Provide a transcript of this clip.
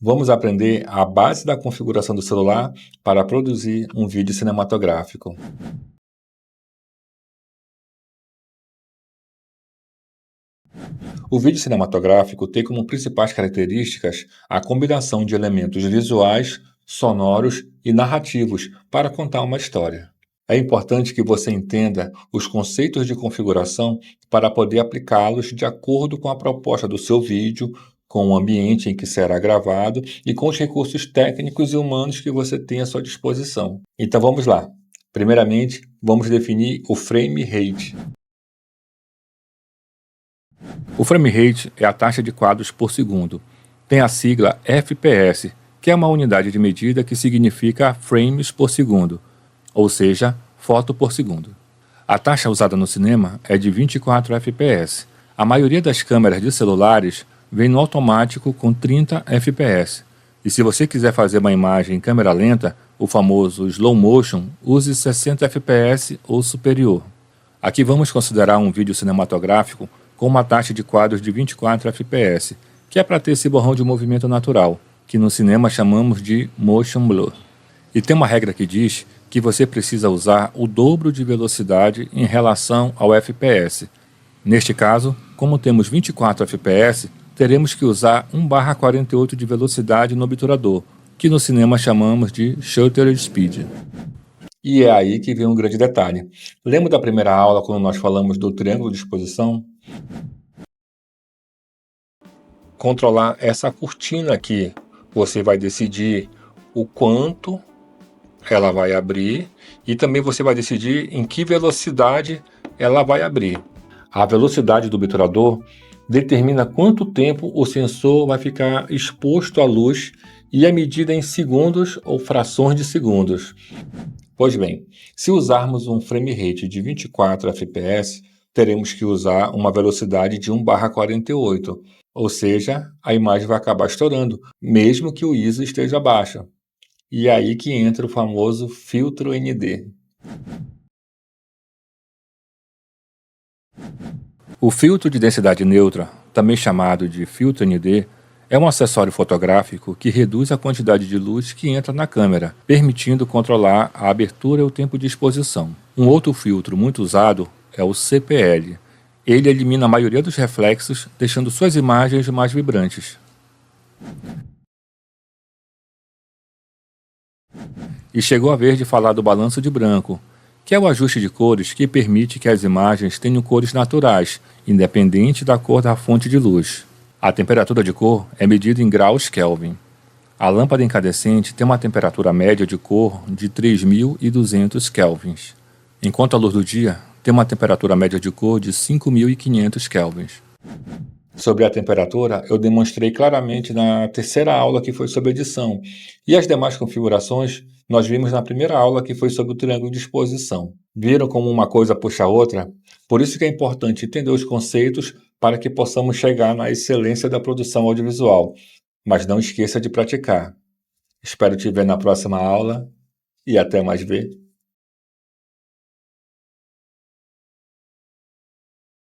Vamos aprender a base da configuração do celular para produzir um vídeo cinematográfico. O vídeo cinematográfico tem como principais características a combinação de elementos visuais, sonoros e narrativos para contar uma história. É importante que você entenda os conceitos de configuração para poder aplicá-los de acordo com a proposta do seu vídeo, com o ambiente em que será gravado e com os recursos técnicos e humanos que você tem à sua disposição. Então vamos lá. Primeiramente, vamos definir o frame rate. O frame rate é a taxa de quadros por segundo. Tem a sigla FPS, que é uma unidade de medida que significa frames por segundo, ou seja, foto por segundo. A taxa usada no cinema é de 24 FPS. A maioria das câmeras de celulares vem no automático com 30 FPS. E se você quiser fazer uma imagem em câmera lenta, o famoso slow motion, use 60 FPS ou superior. Aqui vamos considerar um vídeo cinematográfico com uma taxa de quadros de 24 FPS, que é para ter esse borrão de movimento natural, que no cinema chamamos de motion blur. E tem uma regra que diz que você precisa usar o dobro de velocidade em relação ao FPS. Neste caso, como temos 24 FPS, teremos que usar 1/48 de velocidade no obturador, que no cinema chamamos de shutter speed. E é aí que vem um grande detalhe. Lembra da primeira aula quando nós falamos do triângulo de exposição? Controlar essa cortina aqui, você vai decidir o quanto ela vai abrir e também você vai decidir em que velocidade ela vai abrir. A velocidade do obturador determina quanto tempo o sensor vai ficar exposto à luz e é medida em segundos ou frações de segundos. Pois bem, se usarmos um frame rate de 24 FPS, teremos que usar uma velocidade de 1/48, ou seja, a imagem vai acabar estourando, mesmo que o ISO esteja baixo. E é aí que entra o famoso filtro ND. O filtro de densidade neutra, também chamado de filtro ND, é um acessório fotográfico que reduz a quantidade de luz que entra na câmera, permitindo controlar a abertura e o tempo de exposição. Um outro filtro muito usado é o CPL. Ele elimina a maioria dos reflexos, deixando suas imagens mais vibrantes. E chegou a vez de falar do balanço de branco, que é o ajuste de cores que permite que as imagens tenham cores naturais, independente da cor da fonte de luz. A temperatura de cor é medida em graus Kelvin. A lâmpada incandescente tem uma temperatura média de cor de 3.200 kelvins, enquanto a luz do dia tem uma temperatura média de cor de 5.500 kelvins. Sobre a temperatura, eu demonstrei claramente na terceira aula que foi sobre edição, e as demais configurações nós vimos na primeira aula que foi sobre o triângulo de exposição. Viram como uma coisa puxa a outra? Por isso que é importante entender os conceitos para que possamos chegar na excelência da produção audiovisual. Mas não esqueça de praticar. Espero te ver na próxima aula e até mais ver.